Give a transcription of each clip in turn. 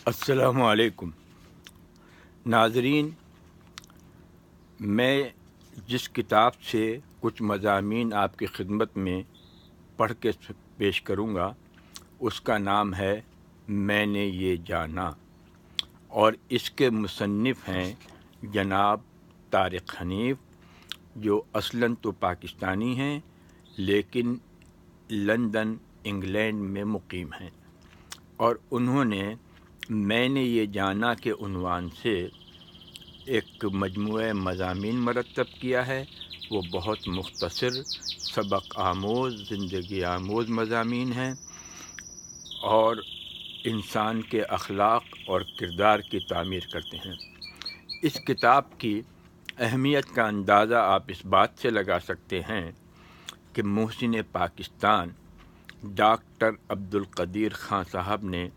السلام علیکم ناظرین، میں جس کتاب سے کچھ مضامین آپ کی خدمت میں پڑھ کے پیش کروں گا اس کا نام ہے میں نے یہ جانا، اور اس کے مصنف ہیں جناب طارق حنیف، جو اصلاً تو پاکستانی ہیں لیکن لندن انگلینڈ میں مقیم ہیں، اور انہوں نے میں نے یہ جانا کے عنوان سے ایک مجموعہ مضامین مرتب کیا ہے۔ وہ بہت مختصر، سبق آموز، زندگی آموز مضامین ہیں اور انسان کے اخلاق اور کردار کی تعمیر کرتے ہیں۔ اس کتاب کی اہمیت کا اندازہ آپ اس بات سے لگا سکتے ہیں کہ محسن پاکستان ڈاکٹر عبدالقدیر خان صاحب نے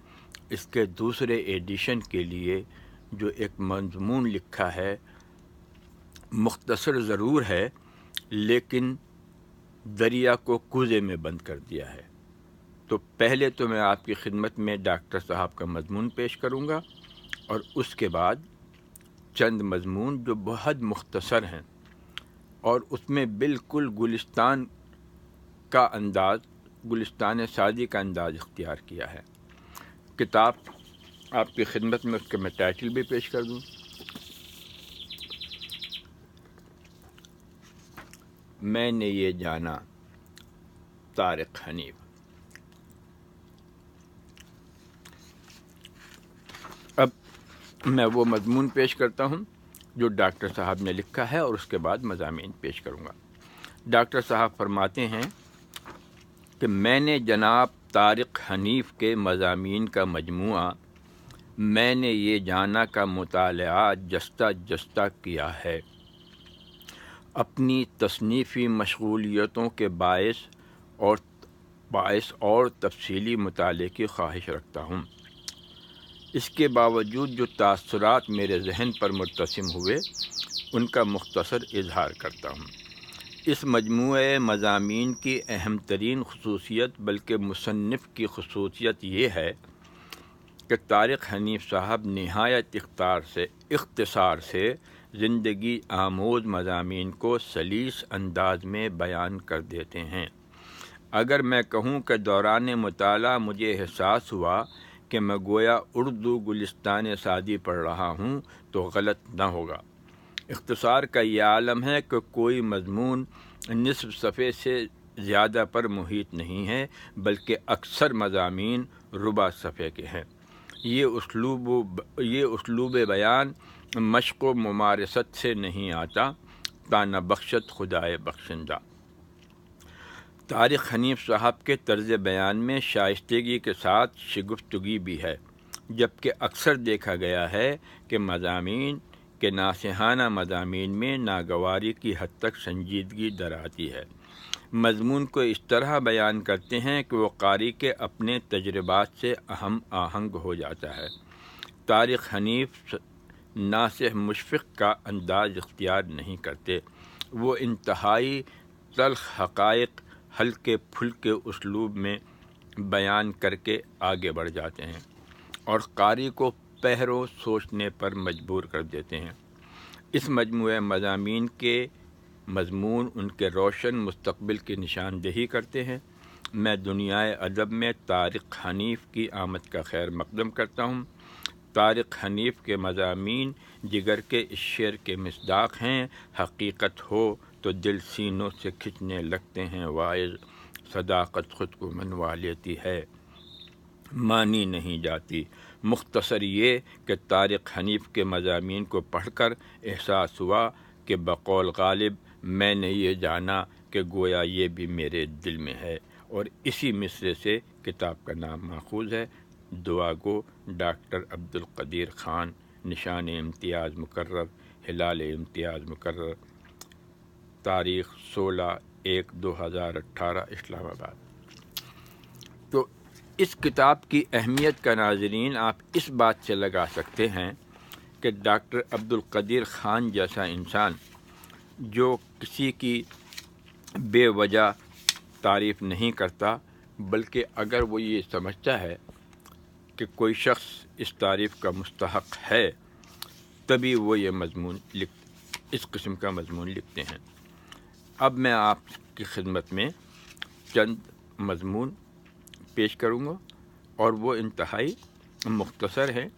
اس کے دوسرے ایڈیشن کے لیے جو ایک مضمون لکھا ہے، مختصر ضرور ہے لیکن دریا کو کوزے میں بند کر دیا ہے۔ تو پہلے تو میں آپ کی خدمت میں ڈاکٹر صاحب کا مضمون پیش کروں گا، اور اس کے بعد چند مضمون جو بہت مختصر ہیں اور اس میں بالکل گلستان کا انداز، گلستان سعدی کا انداز اختیار کیا ہے۔ کتاب آپ کی خدمت میں اس کا میں ٹائٹل بھی پیش کر دوں، میں نے یہ جانا، طارق حنیف۔ اب میں وہ مضمون پیش کرتا ہوں جو ڈاکٹر صاحب نے لکھا ہے، اور اس کے بعد مضامین پیش کروں گا۔ ڈاکٹر صاحب فرماتے ہیں کہ میں نے جناب طارق حنیف کے مضامین کا مجموعہ میں نے یہ جانا کا مطالعہ جستہ جستہ کیا ہے۔ اپنی تصنیفی مشغولیتوں کے باعث اور تفصیلی مطالعے کی خواہش رکھتا ہوں۔ اس کے باوجود جو تاثرات میرے ذہن پر مرتسم ہوئے ان کا مختصر اظہار کرتا ہوں۔ اس مجموعہ مضامین کی اہم ترین خصوصیت، بلکہ مصنف کی خصوصیت، یہ ہے کہ طارق حنیف صاحب نہایت اختصار سے زندگی آموز مضامین کو سلیس انداز میں بیان کر دیتے ہیں۔ اگر میں کہوں کہ دوران مطالعہ مجھے احساس ہوا کہ میں گویا اردو گلستان سعدی پڑھ رہا ہوں تو غلط نہ ہوگا۔ اختصار کا یہ عالم ہے کہ کوئی مضمون نصف صفحے سے زیادہ پر محیط نہیں ہے، بلکہ اکثر مضامین ربع صفحے کے ہیں۔ یہ اسلوب بیان مشق و ممارست سے نہیں آتا، تا نہ بخشت خدائے بخشندہ۔ طارق حنیف صاحب کے طرز بیان میں شائستگی کے ساتھ شگفتگی بھی ہے، جبکہ اکثر دیکھا گیا ہے کہ مضامین کے ناصحانہ مضامین میں ناگواری کی حد تک سنجیدگی در آتی ہے۔ مضمون کو اس طرح بیان کرتے ہیں کہ وہ قاری کے اپنے تجربات سے ہم آہنگ ہو جاتا ہے۔ طارق حنیف ناصح مشفق کا انداز اختیار نہیں کرتے، وہ انتہائی تلخ حقائق ہلکے پھلکے اسلوب میں بیان کر کے آگے بڑھ جاتے ہیں اور قاری کو پہرو سوچنے پر مجبور کر دیتے ہیں۔ اس مجموعہ مضامین کے مضمون ان کے روشن مستقبل کی نشاندہی کرتے ہیں۔ میں دنیائے ادب میں طارق حنیف کی آمد کا خیر مقدم کرتا ہوں۔ طارق حنیف کے مضامین جگر کے اس شعر کے مصداق ہیں، حقیقت ہو تو دل سینوں سے کھنچنے لگتے ہیں واعظ، صداقت خود کو منوا لیتی ہے، مانی نہیں جاتی۔ مختصر یہ کہ طارق حنیف کے مضامین کو پڑھ کر احساس ہوا کہ بقول غالب میں نے یہ جانا کہ گویا یہ بھی میرے دل میں ہے، اور اسی مصرے سے کتاب کا نام ماخوذ ہے۔ دعا گو ڈاکٹر عبدالقدیر خان، نشان امتیاز مقرر، ہلال امتیاز مقرر، تاریخ 16/1/2018، اسلام آباد۔ تو اس کتاب کی اہمیت کا ناظرین آپ اس بات سے لگا سکتے ہیں کہ ڈاکٹر عبدالقدیر خان جیسا انسان جو کسی کی بے وجہ تعریف نہیں کرتا، بلکہ اگر وہ یہ سمجھتا ہے کہ کوئی شخص اس تعریف کا مستحق ہے تبھی وہ یہ اس قسم کا مضمون لکھتے ہیں۔ اب میں آپ کی خدمت میں چند مضمون پیش کروں گا اور وہ انتہائی مختصر ہیں۔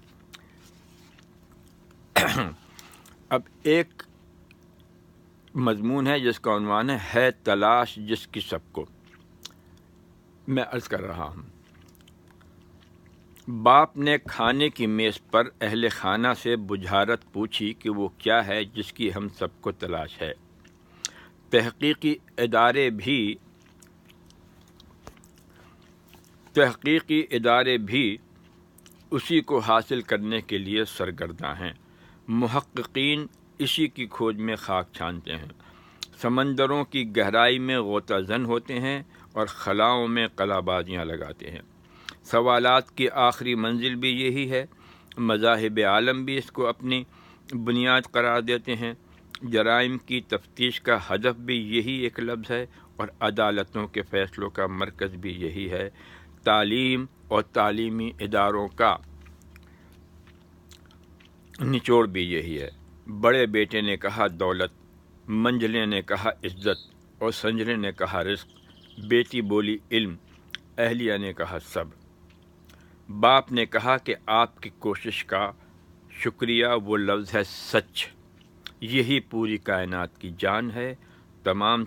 اب ایک مضمون ہے جس کا عنوان ہے تلاش جس کی سب کو۔ میں عرض کر رہا ہوں، باپ نے کھانے کی میز پر اہل خانہ سے بجھارت پوچھی کہ وہ کیا ہے جس کی ہم سب کو تلاش ہے۔ تحقیقی ادارے بھی اسی کو حاصل کرنے کے لیے سرگرداں ہیں۔ محققین اسی کی کھوج میں خاک چھانتے ہیں، سمندروں کی گہرائی میں غوطہ زن ہوتے ہیں اور خلاؤں میں قلع بازیاں لگاتے ہیں۔ سوالات کی آخری منزل بھی یہی ہے۔ مذاہب عالم بھی اس کو اپنی بنیاد قرار دیتے ہیں۔ جرائم کی تفتیش کا ہدف بھی یہی ایک لفظ ہے اور عدالتوں کے فیصلوں کا مرکز بھی یہی ہے۔ تعلیم اور تعلیمی اداروں کا نچوڑ بھی یہی ہے۔ بڑے بیٹے نے کہا دولت، منجلے نے کہا عزت اور سنجرے نے کہا رزق، بیٹی بولی علم، اہلیہ نے کہا صبر۔ باپ نے کہا کہ آپ کی کوشش کا شکریہ، وہ لفظ ہے سچ، یہی پوری کائنات کی جان ہے۔ تمام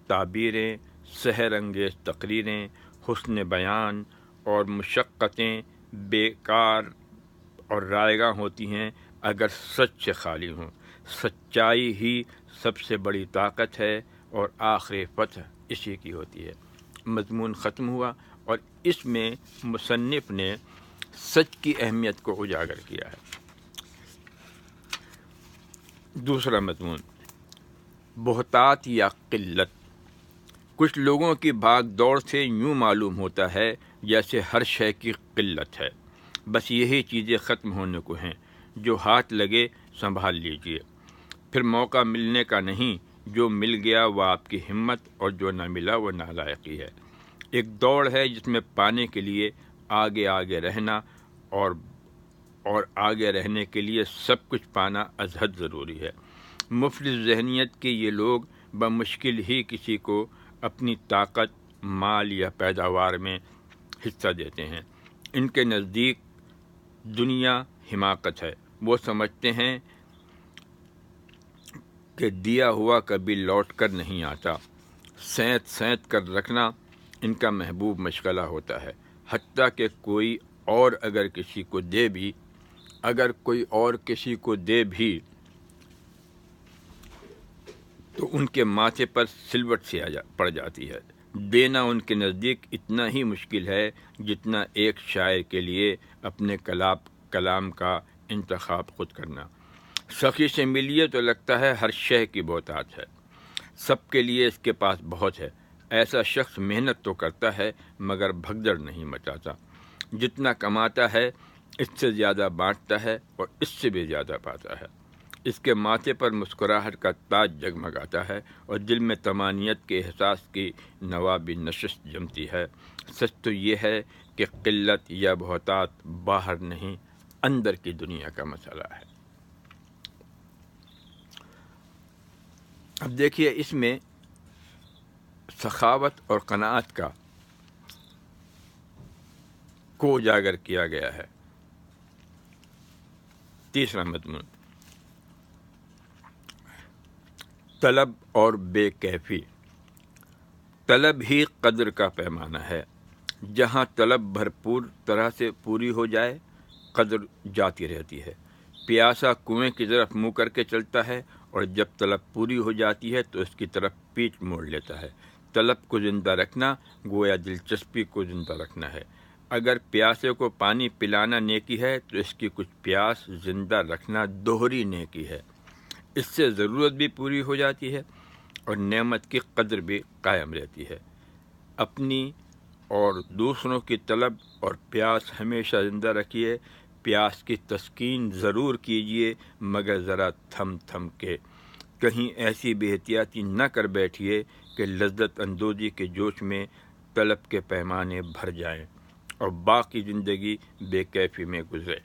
تعبیریں، سحر انگیز تقریریں، حسن بیان اور مشقتیں بیکار اور رائگاں ہوتی ہیں اگر سچ سے خالی ہوں۔ سچائی ہی سب سے بڑی طاقت ہے اور آخری فتح اسی کی ہوتی ہے۔ مضمون ختم ہوا اور اس میں مصنف نے سچ کی اہمیت کو اجاگر کیا ہے۔ دوسرا مضمون، بہتات یا قلت۔ کچھ لوگوں کی بھاگ دوڑ سے یوں معلوم ہوتا ہے جیسے ہر شے کی قلت ہے، بس یہی چیزیں ختم ہونے کو ہیں، جو ہاتھ لگے سنبھال لیجئے، پھر موقع ملنے کا نہیں، جو مل گیا وہ آپ کی ہمت اور جو نہ ملا وہ نالائقی ہے۔ ایک دوڑ ہے جس میں پانے کے لیے آگے رہنا اور آگے رہنے کے لیے سب کچھ پانا ازحد ضروری ہے۔ مفلس ذہنیت کے یہ لوگ بمشکل ہی کسی کو اپنی طاقت، مال یا پیداوار میں حصہ دیتے ہیں۔ ان کے نزدیک دنیا حماقت ہے۔ وہ سمجھتے ہیں کہ دیا ہوا کبھی لوٹ کر نہیں آتا۔ سینت کر رکھنا ان کا محبوب مشغلہ ہوتا ہے، حتیٰ کہ کوئی اور اگر کسی کو دے بھی تو ان کے ماتھے پر سلوٹ سی پڑ جاتی ہے۔ دینا ان کے نزدیک اتنا ہی مشکل ہے جتنا ایک شاعر کے لیے اپنے کلام کا انتخاب خود کرنا۔ سخی سے ملیے تو لگتا ہے ہر شے کی بہتات ہے، سب کے لیے اس کے پاس بہت ہے۔ ایسا شخص محنت تو کرتا ہے مگر بھگدڑ نہیں مچاتا۔ جتنا کماتا ہے اس سے زیادہ بانٹتا ہے اور اس سے بھی زیادہ پاتا ہے۔ اس کے ماتھے پر مسکراہٹ کا تاج جگمگاتا ہے اور دل میں طمانینت کے احساس کی نوابی نشست جمتی ہے۔ سچ تو یہ ہے کہ قلت یا بہتات باہر نہیں، اندر کی دنیا کا مسئلہ ہے۔ اب دیکھیے اس میں سخاوت اور قناعت کو اجاگر کیا گیا ہے۔ تیسرا مضمون، طلب اور بے کیفی۔ طلب ہی قدر کا پیمانہ ہے۔ جہاں طلب بھرپور طرح سے پوری ہو جائے، قدر جاتی رہتی ہے۔ پیاسا کنویں کی طرف منہ کر کے چلتا ہے اور جب طلب پوری ہو جاتی ہے تو اس کی طرف پیٹھ موڑ لیتا ہے۔ طلب کو زندہ رکھنا گویا دلچسپی کو زندہ رکھنا ہے۔ اگر پیاسے کو پانی پلانا نیکی ہے تو اس کی کچھ پیاس زندہ رکھنا دوہری نیکی ہے۔ اس سے ضرورت بھی پوری ہو جاتی ہے اور نعمت کی قدر بھی قائم رہتی ہے۔ اپنی اور دوسروں کی طلب اور پیاس ہمیشہ زندہ رکھیے۔ پیاس کی تسکین ضرور کیجیے مگر ذرا تھم کے۔ کہیں ایسی بے احتیاطی نہ کر بیٹھیے کہ لذت اندوزی کے جوش میں طلب کے پیمانے بھر جائیں۔ اور باقی زندگی بے کیفی میں گزرے۔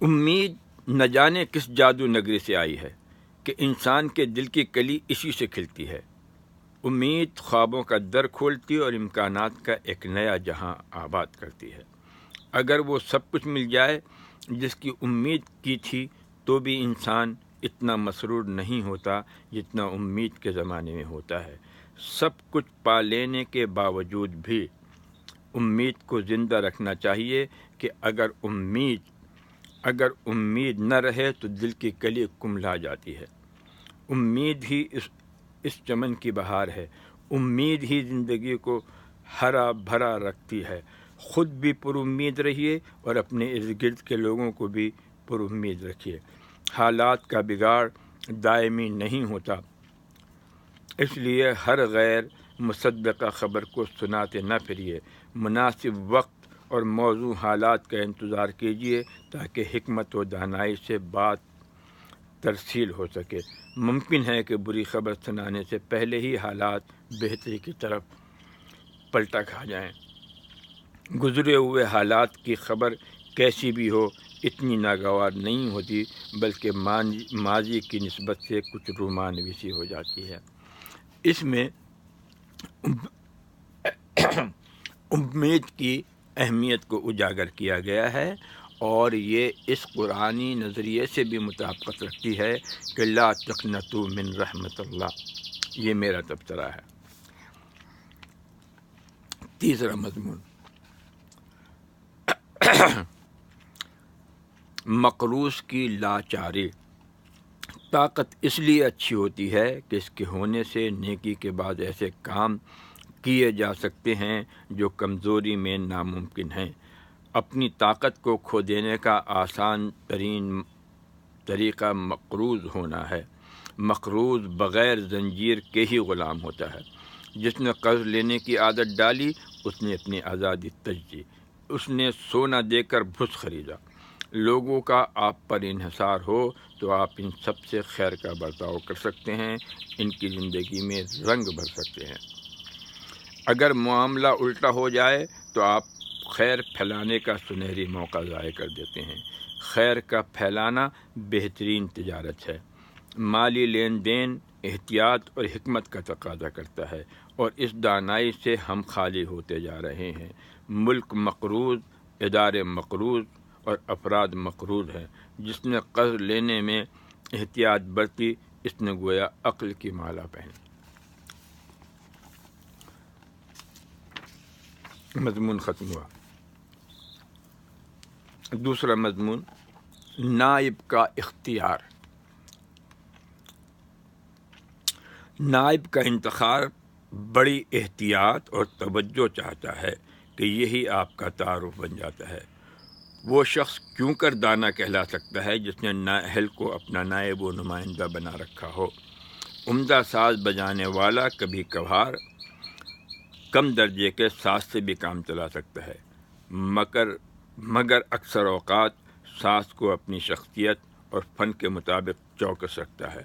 امید نہ جانے کس جادو نگری سے آئی ہے کہ انسان کے دل کی کلی اسی سے کھلتی ہے۔ امید خوابوں کا در کھولتی اور امکانات کا ایک نیا جہاں آباد کرتی ہے۔ اگر وہ سب کچھ مل جائے جس کی امید کی تھی تو بھی انسان اتنا مسرور نہیں ہوتا جتنا امید کے زمانے میں ہوتا ہے۔ سب کچھ پا لینے کے باوجود بھی امید کو زندہ رکھنا چاہیے کہ اگر امید نہ رہے تو دل کی کلی کملا جاتی ہے۔ امید ہی اس چمن کی بہار ہے، امید ہی زندگی کو ہرا بھرا رکھتی ہے۔ خود بھی پر امید رہیے اور اپنے ارد گرد کے لوگوں کو بھی پر امید رکھیے۔ حالات کا بگاڑ دائمی نہیں ہوتا، اس لیے ہر غیر مصدقہ خبر کو سناتے نہ پھریے۔ مناسب وقت اور موزوں حالات کا انتظار کیجیے تاکہ حکمت و دانائی سے بات ترسیل ہو سکے۔ ممکن ہے کہ بری خبر سنانے سے پہلے ہی حالات بہتری کی طرف پلٹا کھا جائیں۔ گزرے ہوئے حالات کی خبر کیسی بھی ہو اتنی ناگوار نہیں ہوتی، بلکہ ماضی کی نسبت سے کچھ رومانوی سی ہو جاتی ہے۔ اس میں امید کی اہمیت کو اجاگر کیا گیا ہے اور یہ اس قرآنی نظریے سے بھی مطابقت رکھتی ہے کہ لا تقنطوا من رحمت اللہ۔ یہ میرا تبصرہ ہے۔ تیسرا مضمون، مقروض کی لاچاری۔ طاقت اس لیے اچھی ہوتی ہے کہ اس کے ہونے سے نیکی کے بعد ایسے کام کیے جا سکتے ہیں جو کمزوری میں ناممکن ہیں۔ اپنی طاقت کو کھو دینے کا آسان ترین طریقہ مقروض ہونا ہے۔ مقروض بغیر زنجیر کے ہی غلام ہوتا ہے۔ جس نے قرض لینے کی عادت ڈالی اس نے اپنی آزادی تجی، اس نے سونا دے کر بھس خریدا۔ لوگوں کا آپ پر انحصار ہو تو آپ ان سب سے خیر کا برتاؤ کر سکتے ہیں، ان کی زندگی میں رنگ بھر سکتے ہیں۔ اگر معاملہ الٹا ہو جائے تو آپ خیر پھیلانے کا سنہری موقع ضائع کر دیتے ہیں۔ خیر کا پھیلانا بہترین تجارت ہے۔ مالی لین دین احتیاط اور حکمت کا تقاضا کرتا ہے، اور اس دانائی سے ہم خالی ہوتے جا رہے ہیں۔ ملک مقروض، ادارے مقروض اور افراد مقروض ہیں۔ جس نے قرض لینے میں احتیاط برتی اس نے گویا عقل کی مالا پہنی۔ مضمون ختم ہوا۔ دوسرا مضمون، نائب کا اختیار۔ نائب کا انتخاب بڑی احتیاط اور توجہ چاہتا ہے کہ یہی آپ کا تعارف بن جاتا ہے۔ وہ شخص کیوں کر دانا کہلا سکتا ہے جس نے نااہل کو اپنا نائب و نمائندہ بنا رکھا ہو۔ عمدہ ساز بجانے والا کبھی کبھار کم درجے کے ساز سے بھی کام چلا سکتا ہے، مگر اکثر اوقات ساز کو اپنی شخصیت اور فن کے مطابق چوکس رکھتا ہے۔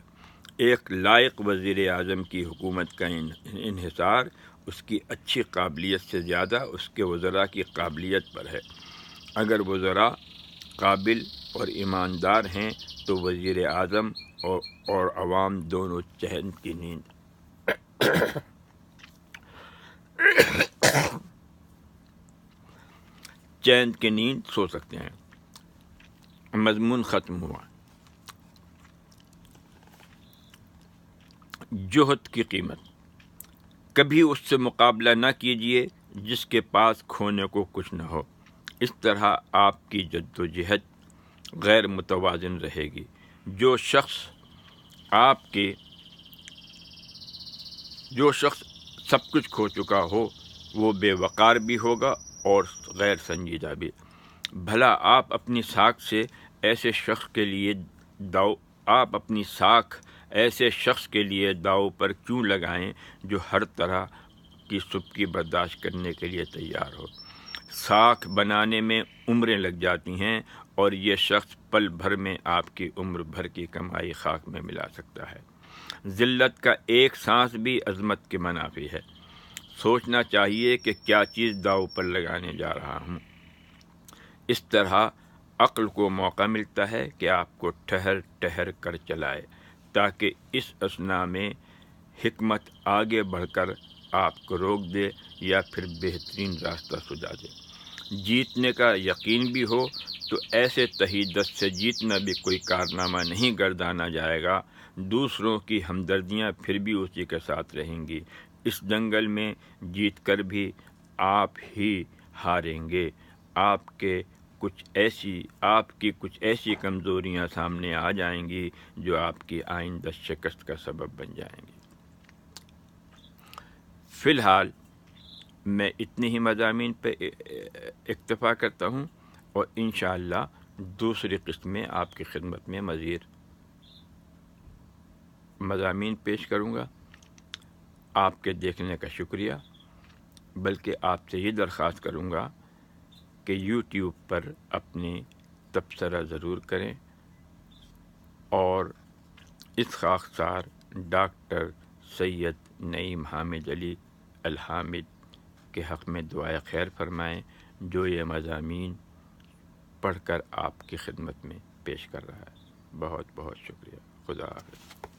ایک لائق وزیر اعظم کی حکومت کا انحصار اس کی اچھی قابلیت سے زیادہ اس کے وزراء کی قابلیت پر ہے۔ اگر وزراء قابل اور ایماندار ہیں تو وزیر اعظم اور عوام دونوں چین کی نیند سو سکتے ہیں۔ مضمون ختم ہوا۔ جوہد کی قیمت۔ کبھی اس سے مقابلہ نہ کیجیے جس کے پاس کھونے کو کچھ نہ ہو۔ اس طرح آپ کی جدوجہد غیر متوازن رہے گی۔ جو شخص سب کچھ کھو چکا ہو وہ بے وقار بھی ہوگا اور غیر سنجیدہ بھی۔ بھلا آپ اپنی ساکھ ایسے شخص کے لیے داؤ پر کیوں لگائیں جو ہر طرح کی سبکی برداشت کرنے کے لیے تیار ہو۔ ساکھ بنانے میں عمریں لگ جاتی ہیں اور یہ شخص پل بھر میں آپ کی عمر بھر کی کمائی خاک میں ملا سکتا ہے۔ ذلت کا ایک سانس بھی عظمت کے منافی ہے۔ سوچنا چاہیے کہ کیا چیز داؤ پر لگانے جا رہا ہوں۔ اس طرح عقل کو موقع ملتا ہے کہ آپ کو ٹھہر ٹھہر کر چلائے، تاکہ اس اثنا میں حکمت آگے بڑھ کر آپ کو روک دے یا پھر بہترین راستہ سجھا دے۔ جیتنے کا یقین بھی ہو تو ایسے تہی دست سے جیتنا بھی کوئی کارنامہ نہیں گردانا جائے گا۔ دوسروں کی ہمدردیاں پھر بھی اسی کے ساتھ رہیں گی۔ اس دنگل میں جیت کر بھی آپ ہی ہاریں گے۔ آپ کی کچھ ایسی کمزوریاں سامنے آ جائیں گی جو آپ کی آئندہ شکست کا سبب بن جائیں گی۔ فی الحال میں اتنے ہی مضامین پہ اکتفا کرتا ہوں، اور انشاءاللہ دوسری قسط میں آپ کی خدمت میں مزید مضامین پیش کروں گا۔ آپ کے دیکھنے کا شکریہ، بلکہ آپ سے یہ درخواست کروں گا کہ یوٹیوب پر اپنی تبصرہ ضرور کریں، اور اس خاکسار ڈاکٹر سید نعیم حامد علی الحامد کے حق میں دعائے خیر فرمائیں، جو یہ مضامین پڑھ کر آپ کی خدمت میں پیش کر رہا ہے۔ بہت بہت شکریہ۔ خدا حافظ۔